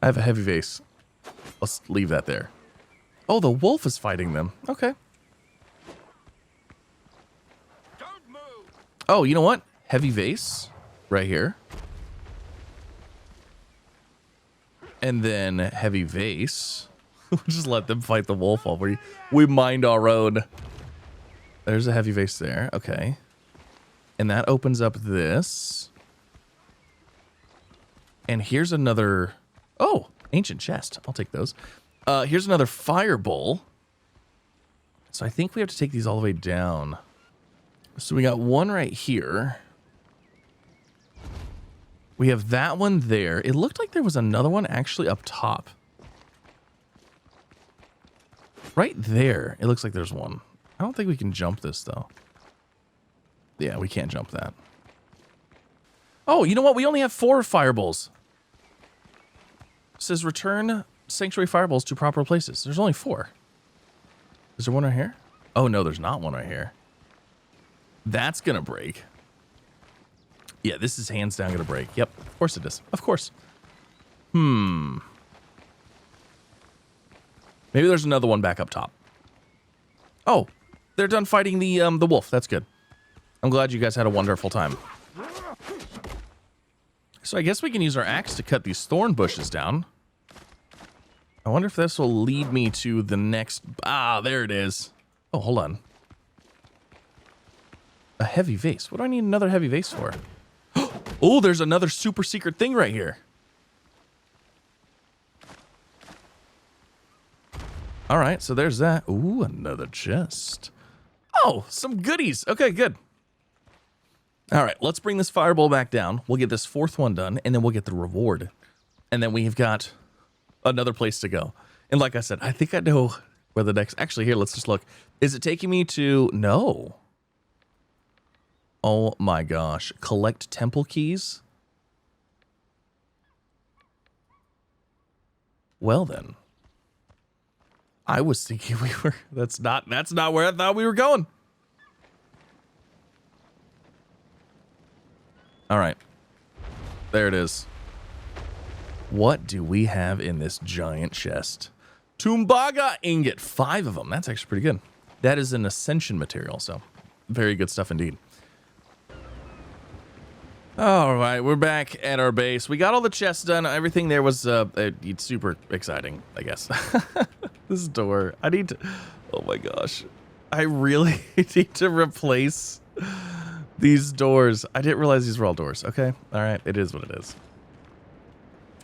I have a heavy vase. Let's leave that there. Oh, the wolf is fighting them. Okay. Oh, you know what? Heavy vase right here. And then heavy vase. We'll just let them fight the wolf while we mind our own. There's a heavy vase there. Okay. And that opens up this. And here's another... Oh, ancient chest. I'll take those. Here's another fire bowl. So I think we have to take these all the way down. So we got one right here. We have that one there. It looked like there was another one actually up top. Right there. It looks like there's one. I don't think we can jump this, though. Yeah, we can't jump that. Oh, you know what? We only have 4 fireballs. It says return sanctuary fireballs to proper places. There's only 4. Is there one right here? Oh, no, there's not one right here. That's going to break. Yeah, this is hands down going to break. Yep, of course it is. Of course. Maybe there's another one back up top. Oh, they're done fighting the wolf. That's good. I'm glad you guys had a wonderful time. So I guess we can use our axe to cut these thorn bushes down. I wonder if this will lead me to the next... Ah, there it is. Oh, hold on. A heavy vase. What do I need another heavy vase for? Oh, there's another super secret thing right here. All right, so there's that. Ooh, another chest. Oh, some goodies. Okay, good. All right, let's bring this fireball back down. We'll get this fourth one done, and then we'll get the reward. And then we've got another place to go. And like I said, I think I know where the next... Actually, here, let's just look. Is it taking me to... No. Oh my gosh. Collect temple keys? Well then. I was thinking we were... That's not where I thought we were going. All right. There it is. What do we have in this giant chest? Tumbaga ingot. 5 of them. That's actually pretty good. That is an ascension material, so very good stuff indeed. All right, we're back at our base. We got all the chests done. Everything there was super exciting, I guess. This door. I need to... Oh my gosh. I really need to replace these doors. I didn't realize these were all doors. Okay. All right. It is what it is.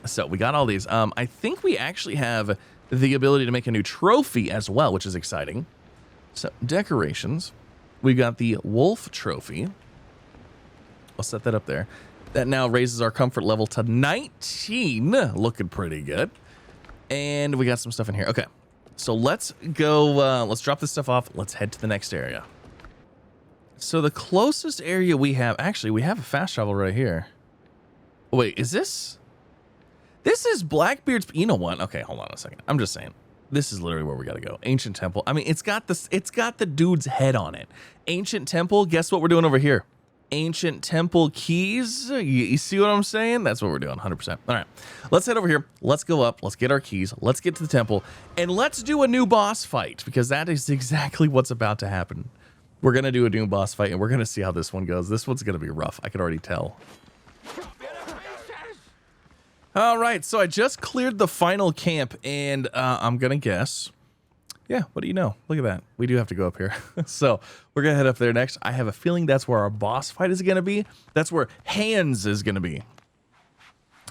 So we got all these. I think we actually have the ability to make a new trophy as well, which is exciting. So decorations. We've got the wolf trophy. I'll set that up there. That now raises our comfort level to 19. Looking pretty good. And we got some stuff in here. Okay. So let's go. Let's drop this stuff off. Let's head to the next area. So the closest area we have, actually, we have a fast travel right here. Wait, is this? This is Blackbeard's. You know what? Okay, hold on a second. I'm just saying. This is literally where we gotta go. Ancient temple. I mean, it's got this. It's got the dude's head on it. Ancient temple. Guess what we're doing over here? Ancient temple keys. You see what I'm saying? That's what we're doing. 100%. All right, let's head over here. Let's go up. Let's get our keys. Let's get to the temple, and let's do a new boss fight because that is exactly what's about to happen. We're going to do a new boss fight, and we're going to see how this one goes. This one's going to be rough. I can already tell. All right, so I just cleared the final camp, and I'm going to guess. Yeah, what do you know? Look at that. We do have to go up here. So we're going to head up there next. I have a feeling that's where our boss fight is going to be. That's where Hands is going to be.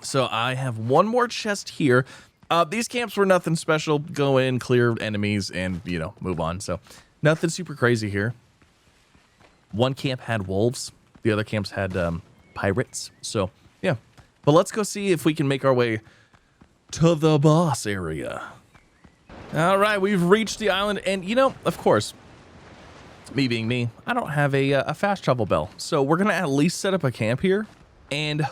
So I have one more chest here. These camps were nothing special. Go in, clear enemies, and, you know, move on. So nothing super crazy here. One camp had wolves. The other camps had pirates. So, yeah. But let's go see if we can make our way to the boss area. All right, we've reached the island. And, you know, of course, me being me, I don't have a fast travel bell. So we're going to at least set up a camp here. And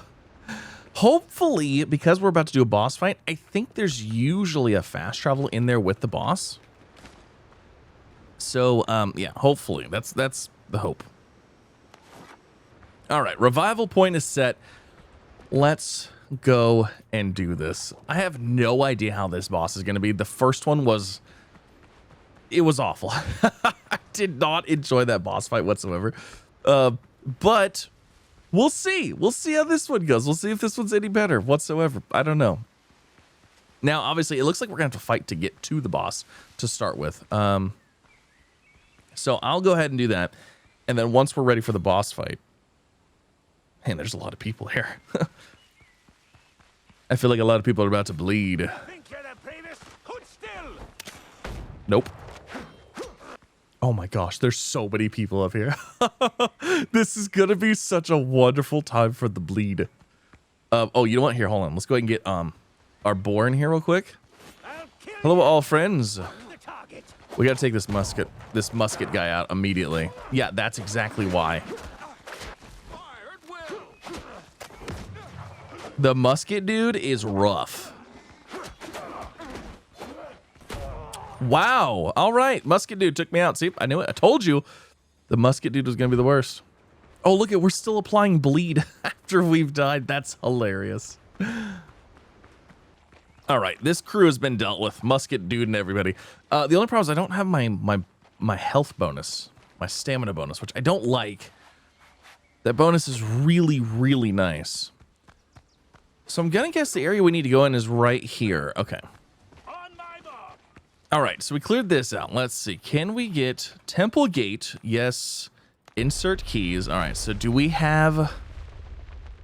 hopefully, because we're about to do a boss fight, I think there's usually a fast travel in there with the boss. So, yeah, hopefully. That's the hope. All right, revival point is set. Let's go and do this. I have no idea how this boss is going to be. The first one was... It was awful. I did not enjoy that boss fight whatsoever. But we'll see. We'll see how this one goes. We'll see if this one's any better whatsoever. I don't know. Now, obviously, it looks like we're going to have to fight to get to the boss to start with. So I'll go ahead and do that. And then once we're ready for the boss fight... Man, there's a lot of people here. I feel like a lot of people are about to bleed. Nope. Oh my gosh, there's so many people up here. This is gonna be such a wonderful time for the bleed. Oh, you know what? Here, hold on. Let's go ahead and get our boar in here real quick. Hello, all friends. We gotta take this musket guy out immediately. Yeah, that's exactly why. The musket dude is rough. Wow. All right. Musket dude took me out. See, I knew it. I told you the musket dude was going to be the worst. Oh, look, we're still applying bleed after we've died. That's hilarious. All right. This crew has been dealt with. Musket dude and everybody. The only problem is I don't have my my health bonus, my stamina bonus, which I don't like. That bonus is really, really nice. So I'm gonna guess the area we need to go in is right here. Okay. All right, so we cleared this out. Let's see. Can we get Temple Gate? Yes. Insert keys. All right, so do we have...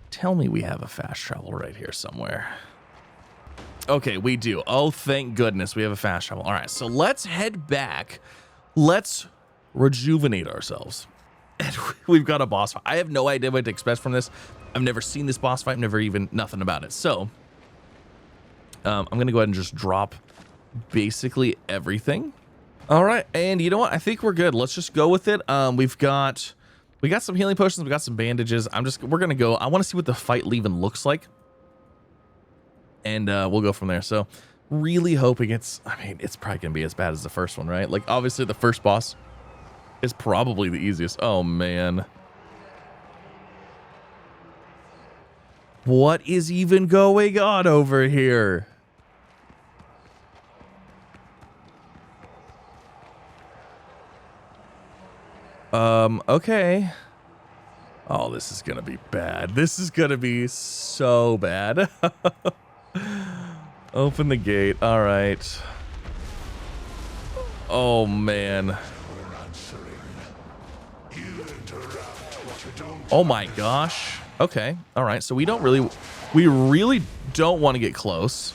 Tell me we have a fast travel right here somewhere. Okay, we do. Oh, thank goodness we have a fast travel. All right, so let's head back. Let's rejuvenate ourselves. And we've got a boss fight. I have no idea what to expect from this. I've never seen this boss fight, never even nothing about it. So I'm going to go ahead and just drop basically everything. All right, and you know what? I think we're good. Let's just go with it. We got some healing potions. We got some bandages. We're going to go. I want to see what the fight even looks like. And we'll go from there. So really hoping it's probably going to be as bad as the first one, right? Like, obviously the first boss is probably the easiest. Oh, man. What is even going on over here? Okay. Oh, this is gonna be bad. This is gonna be so bad. Open the gate. All right. Oh, man. Oh my gosh. Okay. All right. So we really don't want to get close.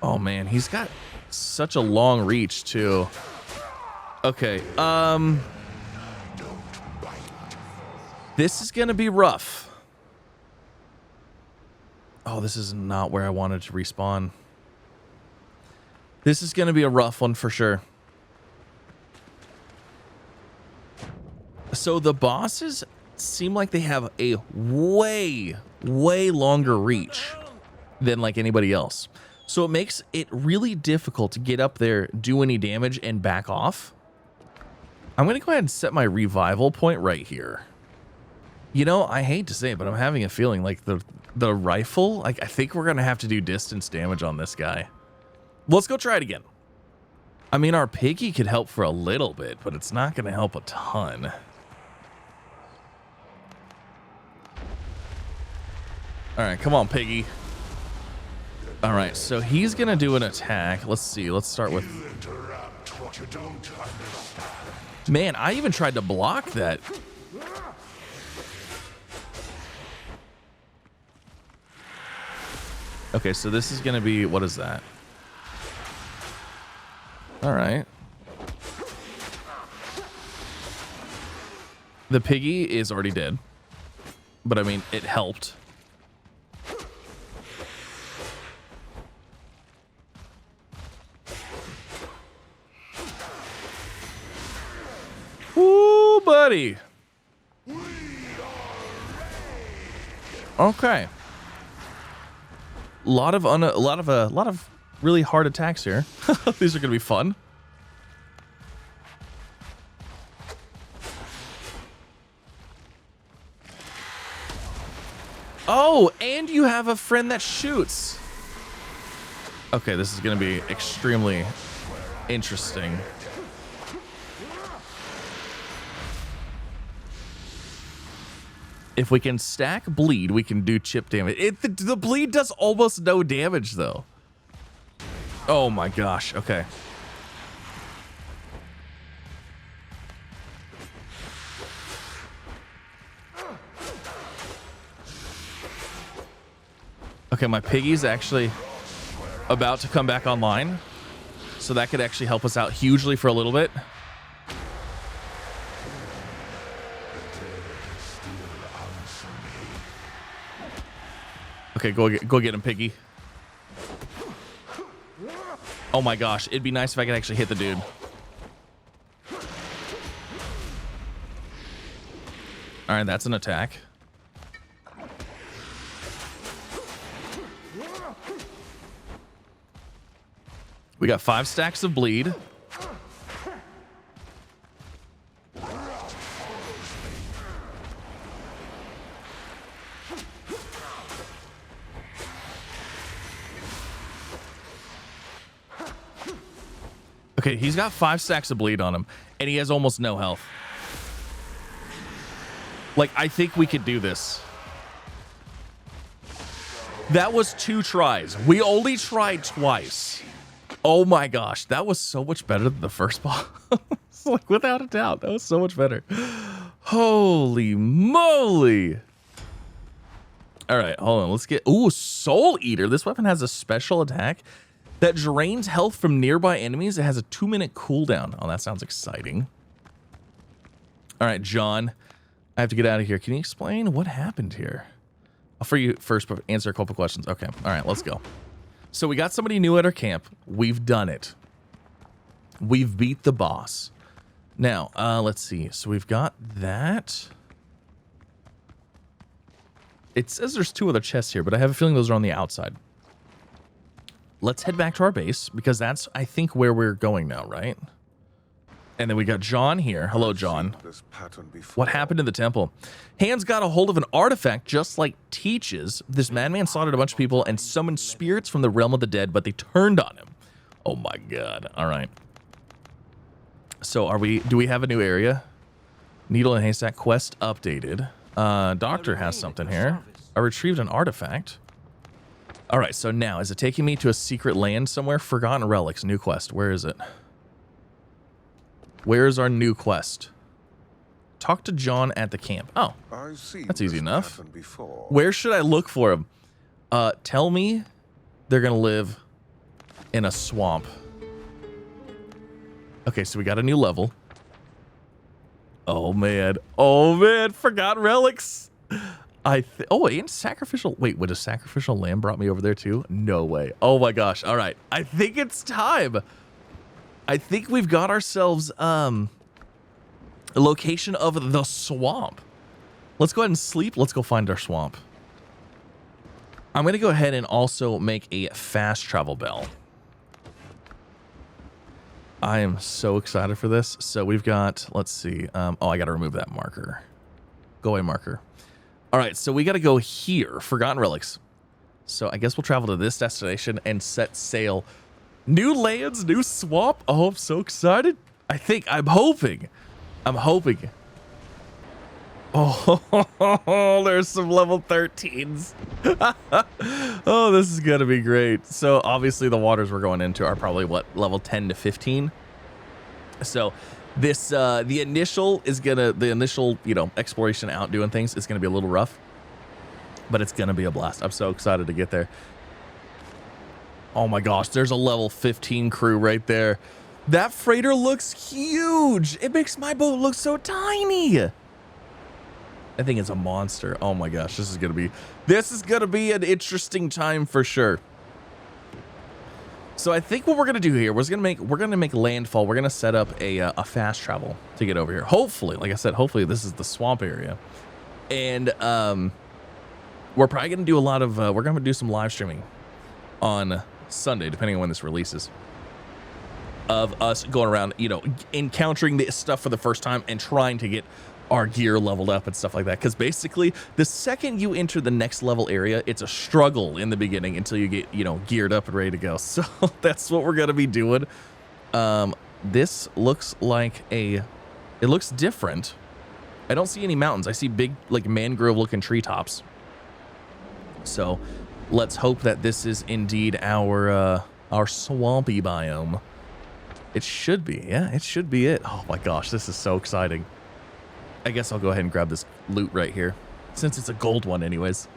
Oh man, he's got such a long reach too. Okay. This is going to be rough. Oh, this is not where I wanted to respawn. This is going to be a rough one for sure. So the bosses seem like they have a way longer reach than like anybody else. So it makes it really difficult to get up there, do any damage, and back off. I'm going to go ahead and set my revival point right here. You know, I hate to say it, but I'm having a feeling like the rifle, like I think we're going to have to do distance damage on this guy. Let's go try it again. I mean, our piggy could help for a little bit, but it's not going to help a ton. All right, come on, piggy. All right, so he's going to do an attack. Let's see. Let's start with... Man, I even tried to block that. Okay, so this is going to be... What is that? All right. The piggy is already dead. But, I mean, it helped. Ooh, buddy. Okay. A lot of really hard attacks here. These are going to be fun. Oh, and you have a friend that shoots. Okay, this is going to be extremely interesting. If we can stack bleed, we can do chip damage. The bleed does almost no damage, though. Oh my gosh. Okay. Okay, my piggy's actually about to come back online. So that could actually help us out hugely for a little bit. Okay, go get him, piggy. Oh my gosh, it'd be nice if I could actually hit the dude. All right, that's an attack. We got 5 stacks of bleed. Okay, he's got 5 stacks of bleed on him, and he has almost no health. Like, I think we could do this. That was 2 tries. We only tried twice. Oh my gosh, that was so much better than the first boss. Like, without a doubt, that was so much better. Holy moly. All right, hold on. Let's get... Ooh, Soul Eater. This weapon has a special attack that drains health from nearby enemies. It has a 2-minute cooldown. Oh, that sounds exciting. All right, John. I have to get out of here. Can you explain what happened here? I'll for you first answer a couple questions. Okay. All right, let's go. So we got somebody new at our camp. We've done it. We've beat the boss. Now, let's see. So we've got that. It says there's 2 other chests here, but I have a feeling those are on the outside. Let's head back to our base, because that's, I think, where we're going now, right? And then we got John here. Hello, John. What happened in the temple? Hans got a hold of an artifact just like Teach's. This madman slaughtered a bunch of people and summoned spirits from the realm of the dead, but they turned on him. Oh my god. All right. So do we have a new area? Needle and haystack quest updated. Doctor has something here. I retrieved an artifact. All right, so now, is it taking me to a secret land somewhere? Forgotten relics, new quest. Where is it? Where is our new quest? Talk to John at the camp. Oh, that's easy enough. Where should I look for him? Tell me they're gonna live in a swamp. Okay, so we got a new level. Oh man, forgotten relics. Oh, and sacrificial. Wait, would a sacrificial lamb brought me over there too? No way. Oh my gosh. All right, I think it's time. I think we've got ourselves a location of the swamp. Let's go ahead and sleep. Let's go find our swamp. I'm going to go ahead and also make a fast travel bell. I am so excited for this. So we've got, let's see. Oh, I got to remove that marker. Go away, marker. All right, so we got to go here. Forgotten relics. So I guess we'll travel to this destination and set sail. New lands, new swamp. Oh, I'm so excited. I'm hoping. Oh, there's some level 13s. Oh, this is going to be great. So obviously the waters we're going into are probably what, level 10 to 15. So this, the initial, you know, exploration out doing things is going to be a little rough, but it's going to be a blast. I'm so excited to get there. Oh my gosh, there's a level 15 crew right there. That freighter looks huge. It makes my boat look so tiny. I think it's a monster. Oh my gosh, this is gonna be an interesting time for sure. So I think what we're gonna do here, we're gonna make landfall. We're gonna set up a fast travel to get over here. Hopefully, like I said, hopefully this is the swamp area, and we're probably gonna do a lot of we're gonna do some live streaming on Sunday, depending on when this releases, of us going around, you know, encountering this stuff for the first time and trying to get our gear leveled up and stuff like that. Because basically, the second you enter the next level area, it's a struggle in the beginning until you get, you know, geared up and ready to go. So that's what we're gonna be doing. This looks like it looks different. I don't see any mountains. I see big, like, mangrove-looking treetops. So let's hope that this is indeed our swampy biome. It should be. Yeah, it should be it. Oh my gosh, this is so exciting. I guess I'll go ahead and grab this loot right here, since it's a gold one anyways.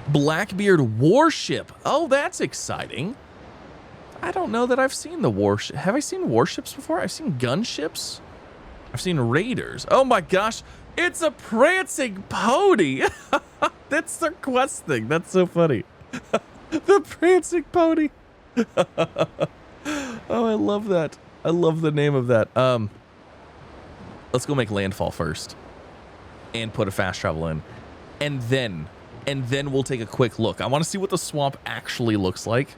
Blackbeard warship. Oh, that's exciting. I don't know that I've seen the warship. Have I seen warships before? I've seen gunships. I've seen raiders. Oh my gosh, it's a prancing pony. That's their quest thing. That's so funny. The prancing pony. Oh, I love that. I love the name of that. Let's go make landfall first and put a fast travel in, and then we'll take a quick look. I want to see what the swamp actually looks like.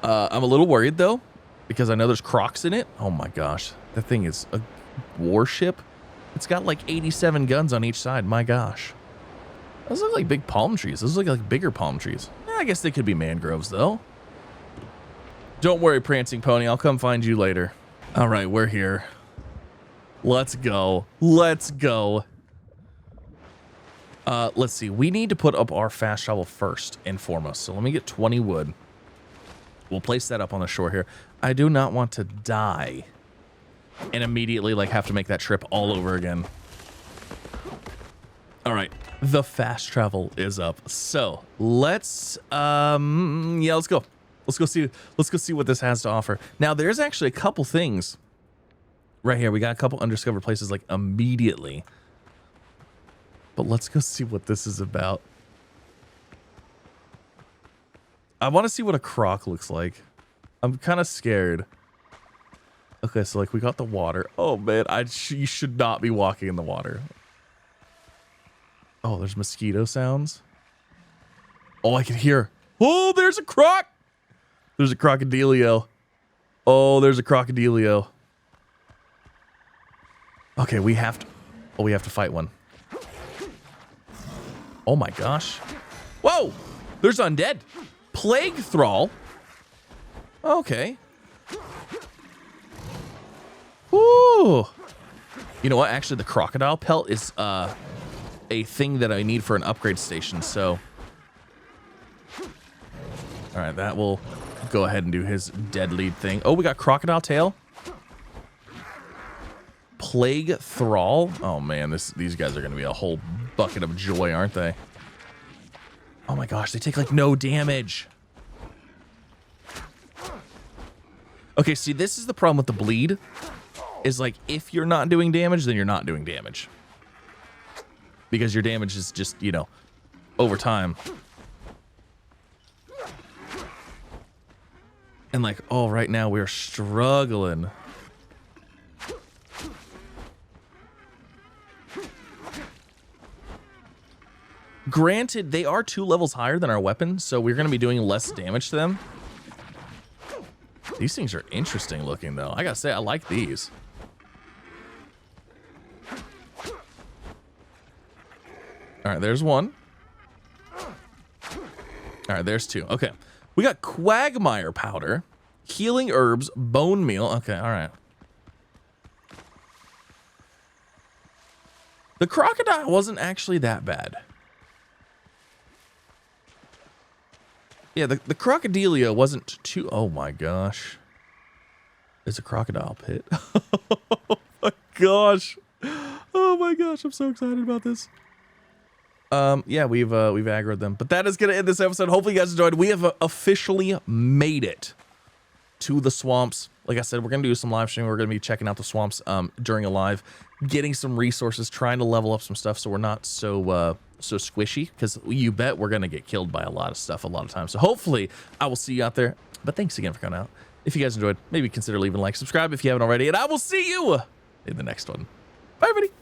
I'm a little worried though, because I know there's crocs in it. Oh my gosh, that thing is a warship. It's got like 87 guns on each side. My gosh, those look like big palm trees. Those look like bigger palm trees. I guess they could be mangroves though. Don't worry, Prancing Pony. I'll come find you later. All right, we're here. Let's go. Let's go. Let's see. We need to put up our fast travel first and foremost. So let me get 20 wood. We'll place that up on the shore here. I do not want to die and immediately like have to make that trip all over again. All right. The fast travel is up. So let's, yeah, let's go. Let's go see what this has to offer. Now there's actually a couple things right here. We got a couple undiscovered places like immediately. But let's go see what this is about. I want to see what a croc looks like. I'm kind of scared. Okay, so like we got the water. Oh man, you should not be walking in the water. Oh, there's mosquito sounds. Oh, I can hear. Oh, there's a croc. There's a crocodilio. Oh, there's a crocodilio. Okay, we have to. Oh, we have to fight one. Oh my gosh. Whoa! There's undead. Plague Thrall. Okay. Woo! You know what? Actually, the crocodile pelt is a thing that I need for an upgrade station, so. Alright, that will go ahead and do his dead lead thing. Oh, we got crocodile tail. Plague Thrall. Oh man, these guys are gonna be a whole bucket of joy, aren't they? Oh my gosh, they take like no damage. Okay, see, this is the problem with the bleed. Is like if you're not doing damage, then you're not doing damage. Because your damage is just, you know, over time. And like, oh, right now we're struggling. Granted, they are 2 levels higher than our weapon, so we're going to be doing less damage to them. These things are interesting looking, though. I gotta say, I like these. Alright, there's one. Alright, there's 2. Okay. We got quagmire powder, healing herbs, bone meal. Okay, alright. The crocodile wasn't actually that bad. Yeah, the crocodilio wasn't too... Oh my gosh. It's a crocodile pit. Oh my gosh. Oh my gosh, I'm so excited about this. Yeah, we've aggroed them. But that is going to end this episode. Hopefully you guys enjoyed. We have officially made it to the swamps. Like I said, we're going to do some live streaming. We're going to be checking out the swamps during a live, getting some resources, trying to level up some stuff so we're not so squishy, because you bet we're going to get killed by a lot of stuff a lot of times. So hopefully I will see you out there. But thanks again for coming out. If you guys enjoyed, maybe consider leaving a like, subscribe if you haven't already, and I will see you in the next one. Bye, everybody.